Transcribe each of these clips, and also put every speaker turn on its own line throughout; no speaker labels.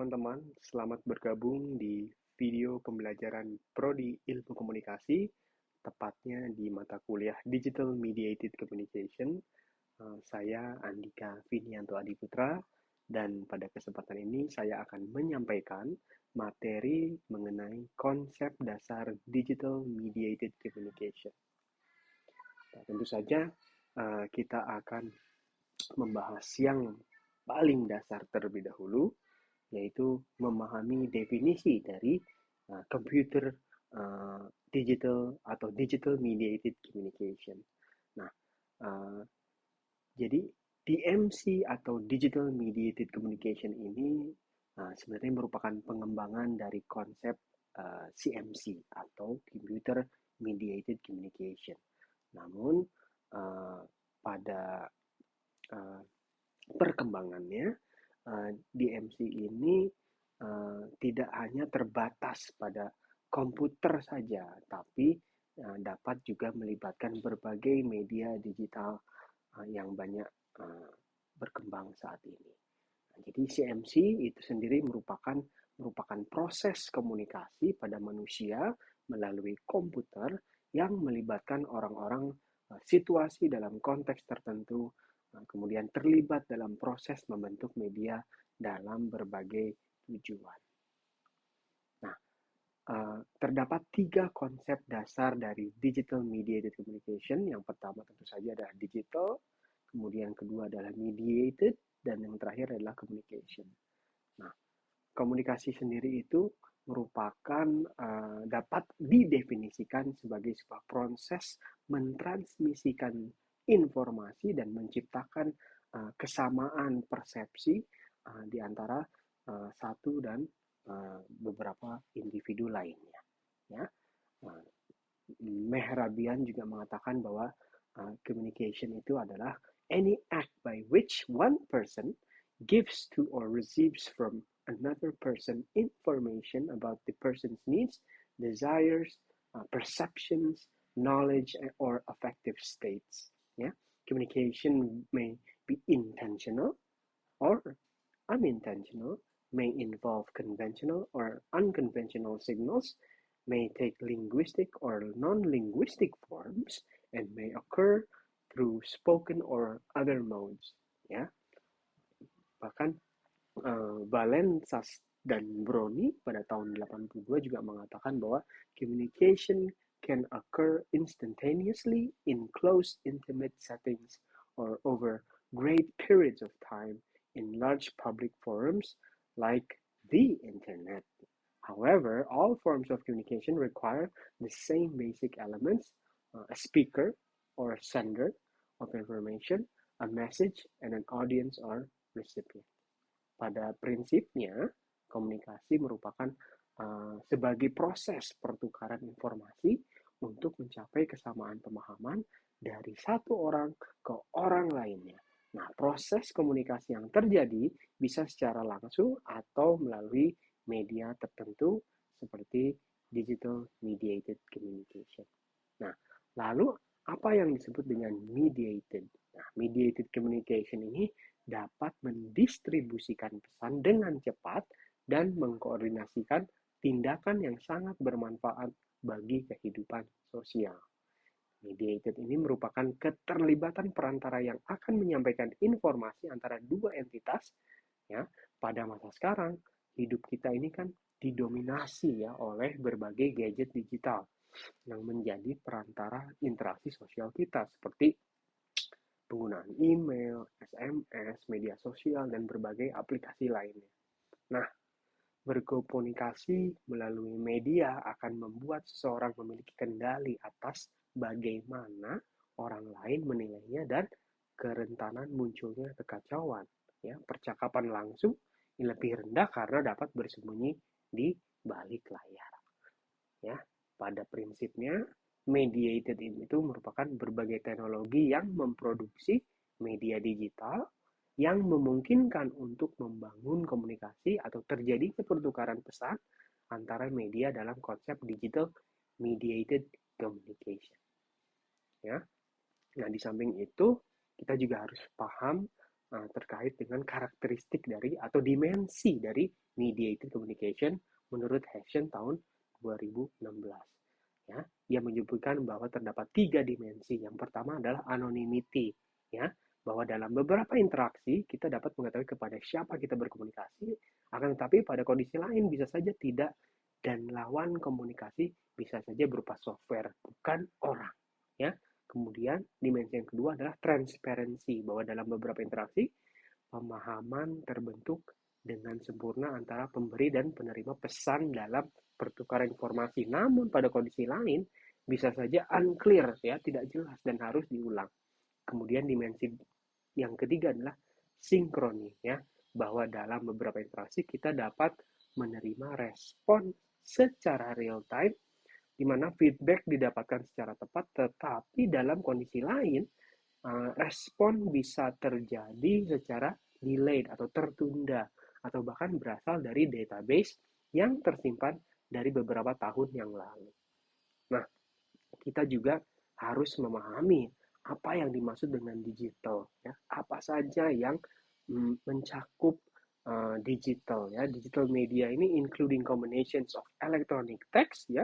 teman-teman, selamat bergabung di video pembelajaran Prodi Ilmu Komunikasi, tepatnya di mata kuliah Digital Mediated Communication. Saya Andika Vinianto Adiputra, dan pada kesempatan ini saya akan menyampaikan materi mengenai konsep dasar Digital Mediated Communication. Nah, tentu saja kita akan membahas yang paling dasar terlebih dahulu, yaitu memahami definisi dari computer digital atau digital mediated communication. Nah, jadi DMC atau digital mediated communication ini sebenarnya merupakan pengembangan dari konsep CMC atau computer mediated communication. Namun pada perkembangannya DMC ini tidak hanya terbatas pada komputer saja, tapi dapat juga melibatkan berbagai media digital yang banyak berkembang saat ini. Nah, jadi CMC itu sendiri merupakan proses komunikasi pada manusia melalui komputer yang melibatkan orang-orang situasi dalam konteks tertentu, kemudian terlibat dalam proses membentuk media dalam berbagai tujuan. Nah, terdapat 3 konsep dasar dari digital mediated communication. Yang pertama tentu saja adalah digital, kemudian kedua adalah mediated, dan yang terakhir adalah communication. Nah, komunikasi sendiri itu merupakan dapat didefinisikan sebagai sebuah proses mentransmisikan informasi dan menciptakan kesamaan persepsi di antara satu dan beberapa individu lainnya. Ya, Mehrabian juga mengatakan bahwa communication itu adalah any act by which one person gives to or receives from another person information about the person's needs, desires, perceptions, knowledge, or affective states. Yeah, communication may be intentional or unintentional, may involve conventional or unconventional signals, may take linguistic or non-linguistic forms, and may occur through spoken or other modes. Ya, bahkan Valensas dan Brony pada tahun 82 juga mengatakan bahwa communication can occur instantaneously in close, intimate settings or over great periods of time in large public forums like the internet. However, all forms of communication require the same basic elements: a speaker or a sender of information, a message, and an audience or recipient. Pada prinsipnya, komunikasi merupakan sebagai proses pertukaran informasi untuk mencapai kesamaan pemahaman dari satu orang ke orang lainnya. Nah, proses komunikasi yang terjadi bisa secara langsung atau melalui media tertentu seperti digital mediated communication. Nah, lalu apa yang disebut dengan mediated? Nah, mediated communication ini dapat mendistribusikan pesan dengan cepat dan mengkoordinasikan tindakan yang sangat bermanfaat bagi kehidupan sosial. Mediated ini merupakan keterlibatan perantara yang akan menyampaikan informasi antara dua entitas. Ya, pada masa sekarang hidup kita ini kan didominasi ya oleh berbagai gadget digital yang menjadi perantara interaksi sosial kita, seperti penggunaan email, SMS, media sosial, dan berbagai aplikasi lainnya. Nah, berkomunikasi melalui media akan membuat seseorang memiliki kendali atas bagaimana orang lain menilainya dan kerentanan munculnya kekacauan. Ya, percakapan langsung lebih rendah karena dapat bersembunyi di balik layar. Ya, pada prinsipnya mediated itu merupakan berbagai teknologi yang memproduksi media digital yang memungkinkan untuk membangun komunikasi atau terjadinya pertukaran pesan antara media dalam konsep digital mediated communication. Ya. Nah, di samping itu kita juga harus paham terkait dengan karakteristik dari atau dimensi dari mediated communication menurut Hessian tahun 2016. Ya, ia menyebutkan bahwa terdapat 3 dimensi. Yang pertama adalah anonymity, ya, bahwa dalam beberapa interaksi kita dapat mengetahui kepada siapa kita berkomunikasi, akan tetapi pada kondisi lain bisa saja tidak, dan lawan komunikasi bisa saja berupa software, bukan orang. Ya. Kemudian dimensi yang kedua adalah transparency, bahwa dalam beberapa interaksi pemahaman terbentuk dengan sempurna antara pemberi dan penerima pesan dalam pertukaran informasi. Namun pada kondisi lain bisa saja unclear, ya, tidak jelas dan harus diulang. Kemudian dimensi yang ketiga adalah sinkroni, ya, bahwa dalam beberapa interaksi kita dapat menerima respon secara real time di mana feedback didapatkan secara tepat, tetapi dalam kondisi lain respon bisa terjadi secara delayed atau tertunda, atau bahkan berasal dari database yang tersimpan dari beberapa tahun yang lalu. Nah, kita juga harus memahami apa yang dimaksud dengan digital, ya. Apa saja yang mencakup digital, ya. Digital media ini including combinations of electronic text, ya,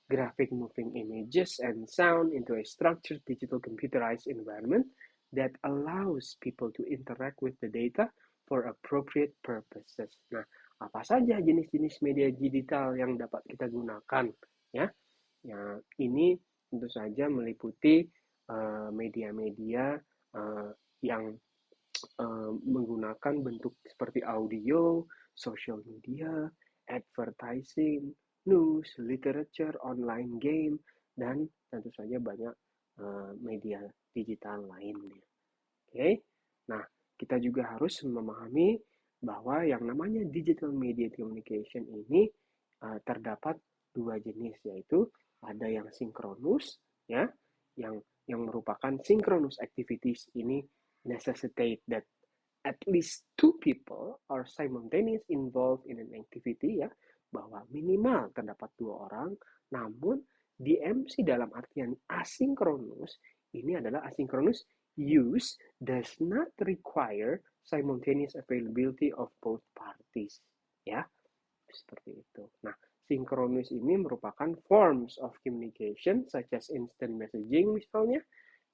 graphic moving images and sound into a structured digital computerized environment that allows people to interact with the data for appropriate purposes. Nah, apa saja jenis-jenis media digital yang dapat kita gunakan, ya? Ya, ini tentu saja meliputi media-media yang menggunakan bentuk seperti audio, social media, advertising, news, literature, online game, dan tentu saja banyak media digital lainnya. Oke, nah kita juga harus memahami bahwa yang namanya digital media communication ini terdapat dua jenis, yaitu ada yang sinkronus, ya, yang merupakan synchronous activities ini necessitate that at least two people are simultaneously involved in an activity, ya, bahwa minimal terdapat dua orang. Namun DMC dalam artian asinkronus ini adalah asynchronous use does not require simultaneous availability of both parties, ya, seperti itu. Nah, sinkronus ini merupakan forms of communication such as instant messaging misalnya,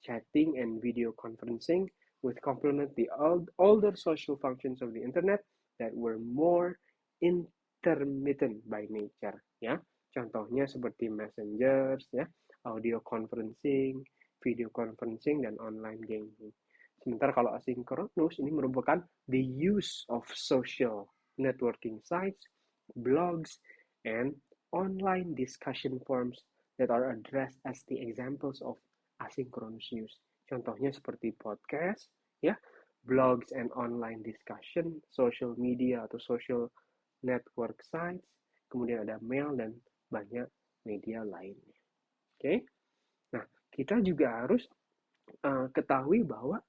chatting and video conferencing, which complement the older social functions of the internet that were more intermittent by nature, ya. Contohnya seperti messengers, ya, audio conferencing, video conferencing, dan online gaming. Sementara kalau asinkronus ini merupakan the use of social networking sites, blogs, and online discussion forums that are addressed as the examples of asynchronous use. Contohnya seperti podcast, ya, blogs and online discussion, social media atau social network sites, kemudian ada mail dan banyak media lainnya. Oke, nah kita juga harus ketahui bahwa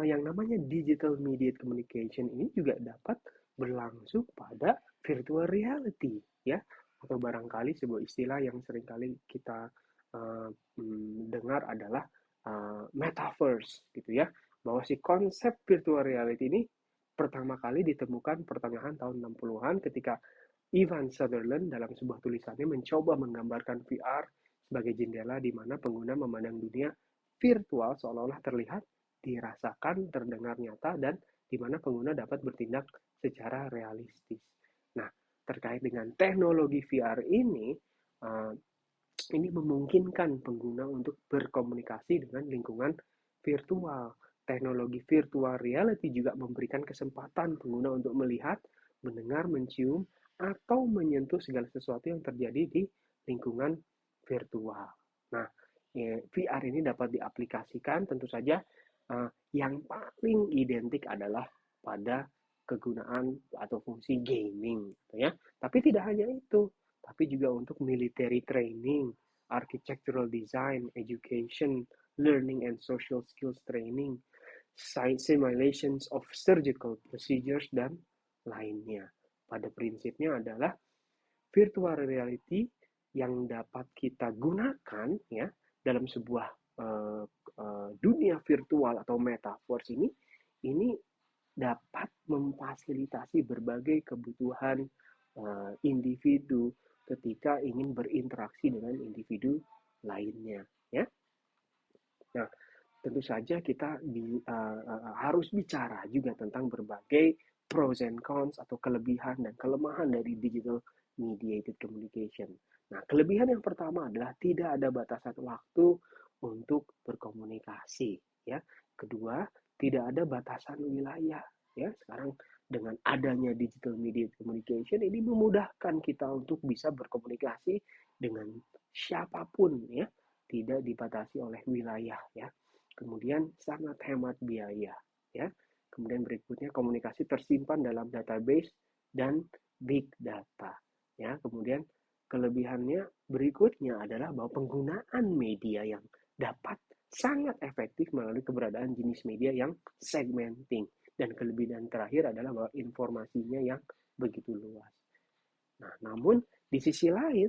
yang namanya digital media communication ini juga dapat berlangsung pada virtual reality, ya, atau barangkali sebuah istilah yang seringkali kita dengar adalah metaverse, gitu ya, bahwa si konsep virtual reality ini pertama kali ditemukan pertengahan tahun 60-an ketika Ivan Sutherland dalam sebuah tulisannya mencoba menggambarkan VR sebagai jendela di mana pengguna memandang dunia virtual seolah-olah terlihat, dirasakan, terdengar nyata, dan di mana pengguna dapat bertindak secara realistis. Nah, terkait dengan teknologi VR ini memungkinkan pengguna untuk berkomunikasi dengan lingkungan virtual. Teknologi virtual reality juga memberikan kesempatan pengguna untuk melihat, mendengar, mencium, atau menyentuh segala sesuatu yang terjadi di lingkungan virtual. Nah, VR ini dapat diaplikasikan tentu saja yang paling identik adalah pada kegunaan atau fungsi gaming, ya. Tapi tidak hanya itu, tapi juga untuk military training, architectural design, education, learning and social skills training, simulations of surgical procedures, dan lainnya. Pada prinsipnya adalah virtual reality yang dapat kita gunakan, ya, dalam sebuah dunia virtual atau metaverse ini dapat memfasilitasi berbagai kebutuhan individu ketika ingin berinteraksi dengan individu lainnya, ya. Nah, tentu saja kita harus bicara juga tentang berbagai pros and cons atau kelebihan dan kelemahan dari digital mediated communication. Nah, kelebihan yang pertama adalah tidak ada batasan waktu untuk berkomunikasi, ya. Kedua, tidak ada batasan wilayah, ya. Sekarang dengan adanya digital mediated communication ini memudahkan kita untuk bisa berkomunikasi dengan siapapun, ya, tidak dibatasi oleh wilayah, ya. Kemudian sangat hemat biaya, ya. Kemudian berikutnya komunikasi tersimpan dalam database dan big data, ya. Kemudian kelebihannya berikutnya adalah bahwa penggunaan media yang dapat sangat efektif melalui keberadaan jenis media yang segmenting, dan kelebihan terakhir adalah bahwa informasinya yang begitu luas. Nah, namun di sisi lain,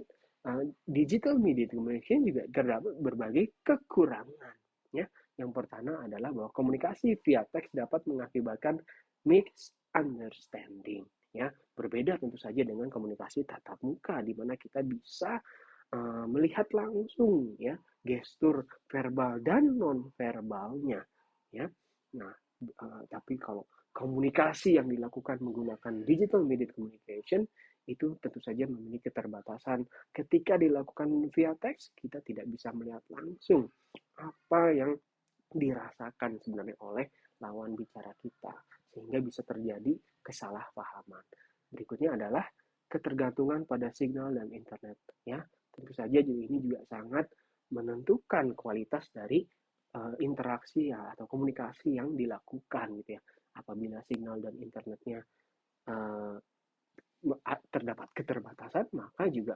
digital media communication juga terdapat berbagai kekurangan. Ya. Yang pertama adalah bahwa komunikasi via teks dapat mengakibatkan misunderstanding. Ya, berbeda tentu saja dengan komunikasi tatap muka, di mana kita bisa melihat langsung, ya, gestur verbal dan non verbalnya, ya. Nah, tapi kalau komunikasi yang dilakukan menggunakan digital media communication itu tentu saja memiliki keterbatasan. Ketika dilakukan via teks, kita tidak bisa melihat langsung apa yang dirasakan sebenarnya oleh lawan bicara kita, sehingga bisa terjadi kesalahpahaman. Berikutnya adalah ketergantungan pada signal dan internet, ya. Tentu saja ini juga sangat menentukan kualitas dari interaksi, ya, atau komunikasi yang dilakukan, gitu ya. Apabila signal dan internetnya uh, terdapat keterbatasan, maka juga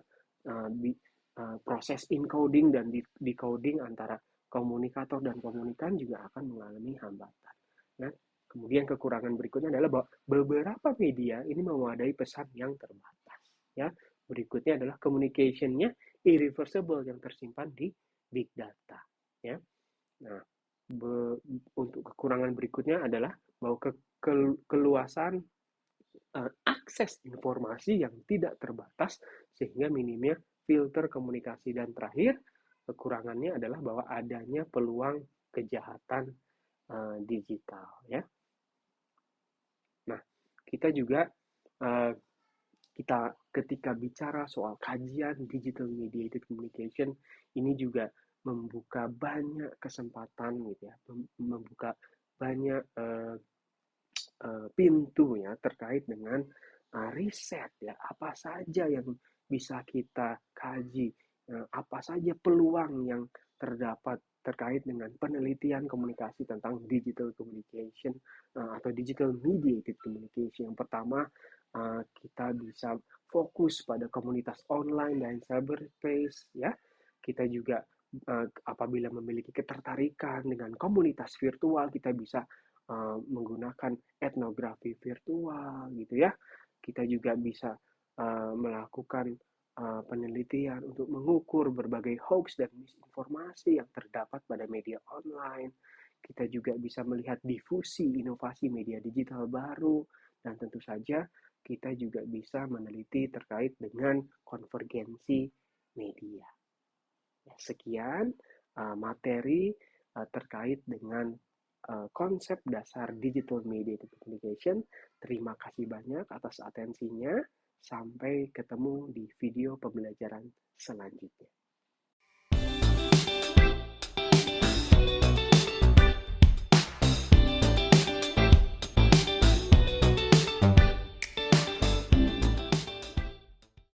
proses encoding dan decoding antara komunikator dan komunikan juga akan mengalami hambatan. Nah, kemudian kekurangan berikutnya adalah bahwa beberapa media ini mewadai pesan yang terbatas. Ya, berikutnya adalah communication-nya irreversible yang tersimpan di big data. Ya, nah, untuk kekurangan berikutnya adalah bahwa keluasan akses informasi yang tidak terbatas sehingga minimnya filter komunikasi, dan terakhir kekurangannya adalah bahwa adanya peluang kejahatan digital, ya. Nah, kita juga kita ketika bicara soal kajian digital mediated communication ini juga membuka banyak kesempatan, gitu ya, membuka banyak pintu, ya, terkait dengan riset, ya, apa saja yang bisa kita kaji, apa saja peluang yang terdapat terkait dengan penelitian komunikasi tentang digital communication atau digital mediated communication. Yang pertama, kita bisa fokus pada komunitas online dan cyberspace, ya. Kita juga apabila memiliki ketertarikan dengan komunitas virtual, kita bisa menggunakan etnografi virtual, gitu ya. Kita juga bisa melakukan penelitian untuk mengukur berbagai hoax dan misinformasi yang terdapat pada media online. Kita juga bisa melihat difusi inovasi media digital baru, dan tentu saja kita juga bisa meneliti terkait dengan konvergensi media. Sekian materi terkait dengan konsep dasar digital media communication. Terima kasih banyak atas atensinya. Sampai ketemu di video pembelajaran selanjutnya.